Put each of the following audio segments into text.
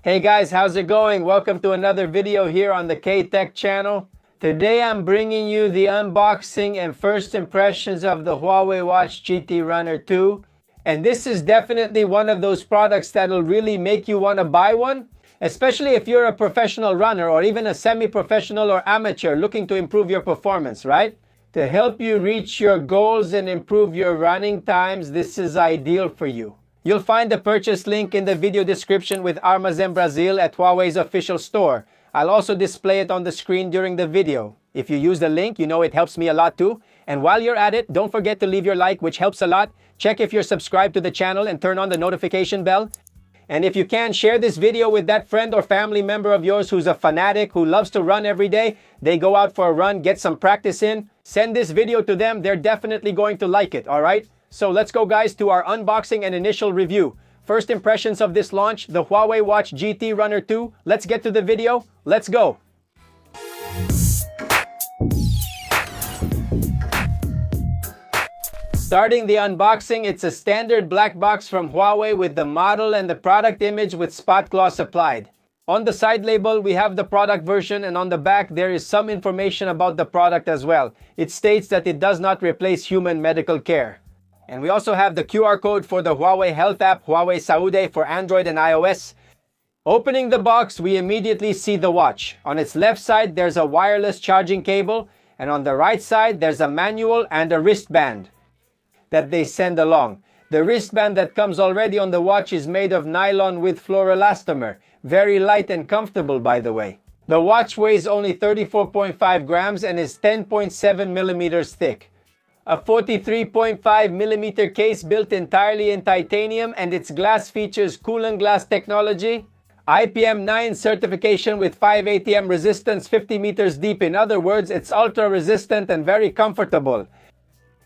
Hey guys, how's it going? Welcome to another video here on the K-Tech channel. Today I'm bringing you the unboxing and first impressions of the Huawei Watch GT Runner 2. And this is definitely one of those products that'll really make you want to buy one, especially if you're a professional runner or even a semi-professional or amateur looking to improve your performance, right? To help you reach your goals and improve your running times, this is ideal for you. You'll find the purchase link in the video description with Armazém Brazil at Huawei's official store. I'll also display it on the screen during the video. If you use the link, you know it helps me a lot too. And while you're at it, don't forget to leave your like, which helps a lot. Check if you're subscribed to the channel and turn on the notification bell. And if you can, share this video with that friend or family member of yours who's a fanatic, who loves to run every day. They go out for a run, get some practice in. Send this video to them. They're definitely going to like it, all right? So let's go guys to our unboxing and initial review. First impressions of this launch, the Huawei Watch GT Runner 2. Let's get to the video. Let's go. Starting the unboxing, it's a standard black box from Huawei with the model and the product image with spot gloss applied. On the side label, we have the product version, and on the back, there is some information about the product as well. It states that it does not replace human medical care. And we also have the QR code for the Huawei Health app, Huawei Saúde for Android and iOS. Opening the box, we immediately see the watch. On its left side, there's a wireless charging cable, and on the right side, there's a manual and a wristband that they send along. The wristband that comes already on the watch is made of nylon with fluoroelastomer. Very light and comfortable, by the way. The watch weighs only 34.5 grams and is 10.7 millimeters thick. A 43.5 millimeter case built entirely in titanium, and its glass features coolant glass technology, IPM9 certification with 5 ATM resistance 50 meters deep. In other words, it's ultra resistant and very comfortable.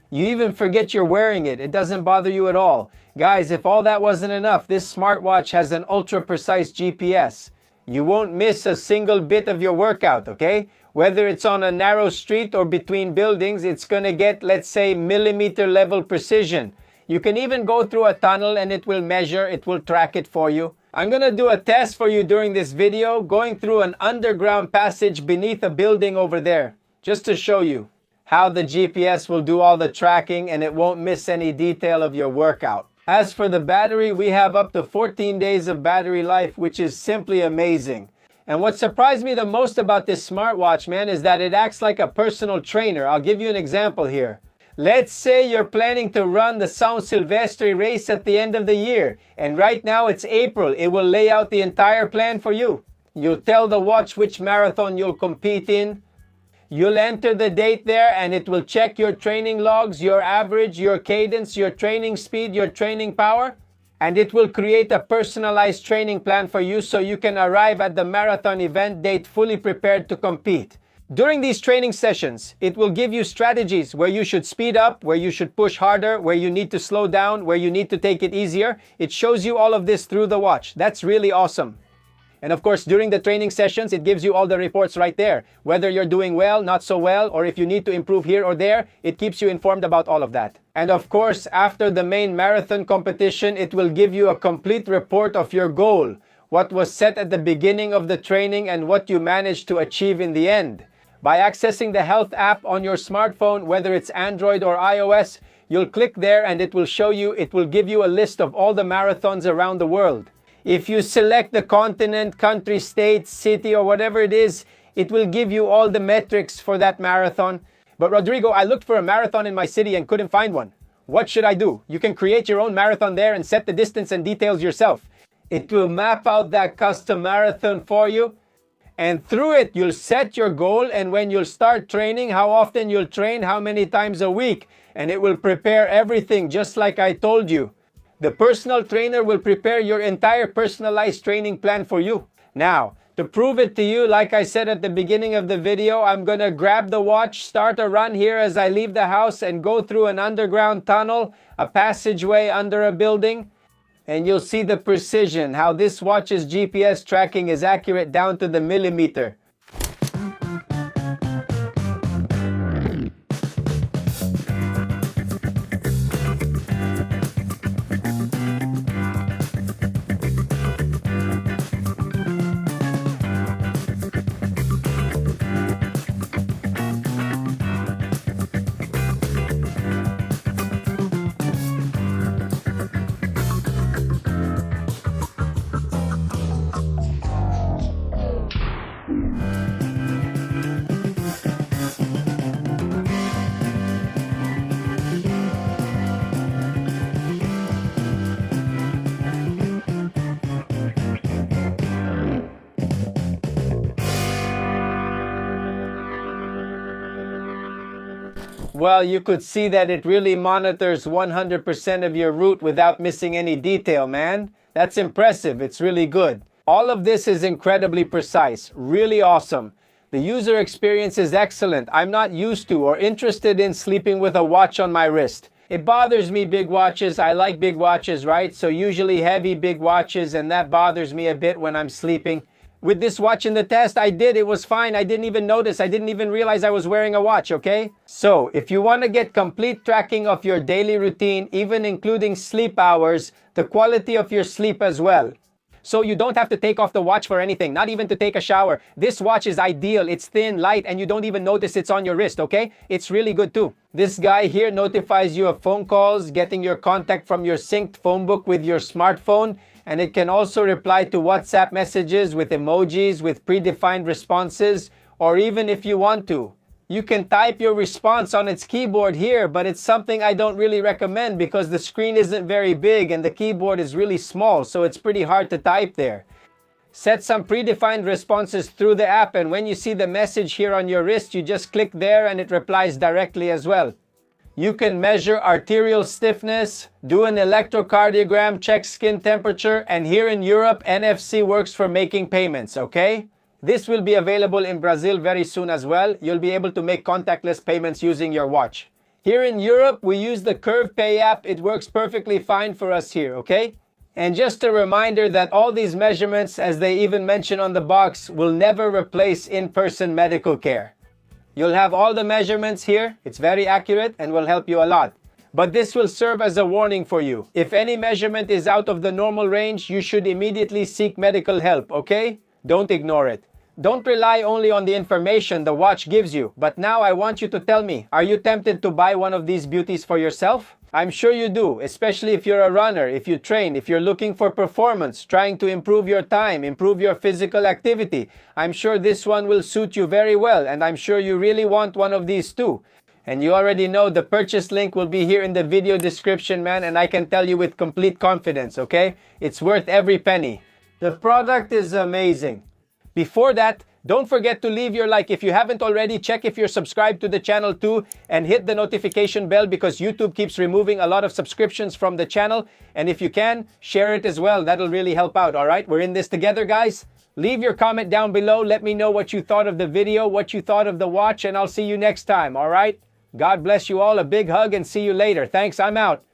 You even forget you're wearing it. It doesn't bother you at all. Guys, if all that wasn't enough, this smartwatch has an ultra precise GPS. You won't miss a single bit of your workout, okay? Whether it's on a narrow street or between buildings, it's gonna get, let's say, millimeter level precision. You can even go through a tunnel and it will measure, it will track it for you. I'm gonna do a test for you during this video, going through an underground passage beneath a building over there, just to show you how the GPS will do all the tracking and it won't miss any detail of your workout. As for the battery, we have up to 14 days of battery life, which is simply amazing. And what surprised me the most about this smartwatch, man, is that it acts like a personal trainer. I'll give you an example here. Let's say you're planning to run the São Silvestre race at the end of the year, and right now it's April. It will lay out the entire plan for you. You'll tell the watch which marathon you'll compete in. You'll enter the date there, and it will check your training logs, your average, your cadence, your training speed, your training power. And it will create a personalized training plan for you so you can arrive at the marathon event date fully prepared to compete. During these training sessions, it will give you strategies where you should speed up, where you should push harder, where you need to slow down, where you need to take it easier. It shows you all of this through the watch. That's really awesome. And of course, during the training sessions, it gives you all the reports right there. Whether you're doing well, not so well, or if you need to improve here or there, it keeps you informed about all of that. And of course, after the main marathon competition, it will give you a complete report of your goal, what was set at the beginning of the training and what you managed to achieve in the end. By accessing the Health app on your smartphone, whether it's Android or iOS, you'll click there and it will show you, it will give you a list of all the marathons around the world. If you select the continent, country, state, city, or whatever it is, it will give you all the metrics for that marathon. But Rodrigo, I looked for a marathon in my city and couldn't find one. What should I do? You can create your own marathon there and set the distance and details yourself. It will map out that custom marathon for you. And through it, you'll set your goal, and when you'll start training, how often you'll train, how many times a week. And it will prepare everything just like I told you. The personal trainer will prepare your entire personalized training plan for you. Now, to prove it to you, like I said at the beginning of the video, I'm gonna grab the watch, start a run here as I leave the house, and go through an underground tunnel, a passageway under a building, and you'll see the precision, how this watch's GPS tracking is accurate down to the millimeter. Well, you could see that it really monitors 100% of your route without missing any detail, man. That's impressive. It's really good. All of this is incredibly precise. Really awesome. The user experience is excellent. I'm not used to or interested in sleeping with a watch on my wrist. It bothers me, big watches. I like big watches, right? So usually heavy big watches, and that bothers me a bit when I'm sleeping. With this watch in the test, it was fine. I didn't even notice. I didn't even realize I was wearing a watch, okay? So, if you want to get complete tracking of your daily routine, even including sleep hours, the quality of your sleep as well. So you don't have to take off the watch for anything, not even to take a shower. This watch is ideal. It's thin, light, and you don't even notice it's on your wrist, okay? It's really good too. This guy here notifies you of phone calls, getting your contact from your synced phone book with your smartphone, and it can also reply to WhatsApp messages with emojis, with predefined responses, or even if you want to. You can type your response on its keyboard here, but it's something I don't really recommend because the screen isn't very big and the keyboard is really small, so it's pretty hard to type there. Set some predefined responses through the app, and when you see the message here on your wrist, you just click there and it replies directly as well. You can measure arterial stiffness, do an electrocardiogram, check skin temperature, and here in Europe, NFC works for making payments, okay? This will be available in Brazil very soon as well. You'll be able to make contactless payments using your watch. Here in Europe, we use the Curve Pay app. It works perfectly fine for us here, okay? And just a reminder that all these measurements, as they even mention on the box, will never replace in-person medical care. You'll have all the measurements here. It's very accurate and will help you a lot. But this will serve as a warning for you. If any measurement is out of the normal range, you should immediately seek medical help, okay? Don't ignore it. Don't rely only on the information the watch gives you. But now I want you to tell me, are you tempted to buy one of these beauties for yourself? I'm sure you do, especially if you're a runner, if you train, if you're looking for performance, trying to improve your time, improve your physical activity. I'm sure this one will suit you very well, and I'm sure you really want one of these too. And you already know the purchase link will be here in the video description, man, and I can tell you with complete confidence, okay? It's worth every penny. The product is amazing. Before that, don't forget to leave your like. If you haven't already, check if you're subscribed to the channel too, and hit the notification bell because YouTube keeps removing a lot of subscriptions from the channel. And if you can, share it as well. That'll really help out, all right? We're in this together, guys. Leave your comment down below. Let me know what you thought of the video, what you thought of the watch, and I'll see you next time, all right? God bless you all. A big hug and see you later. Thanks, I'm out.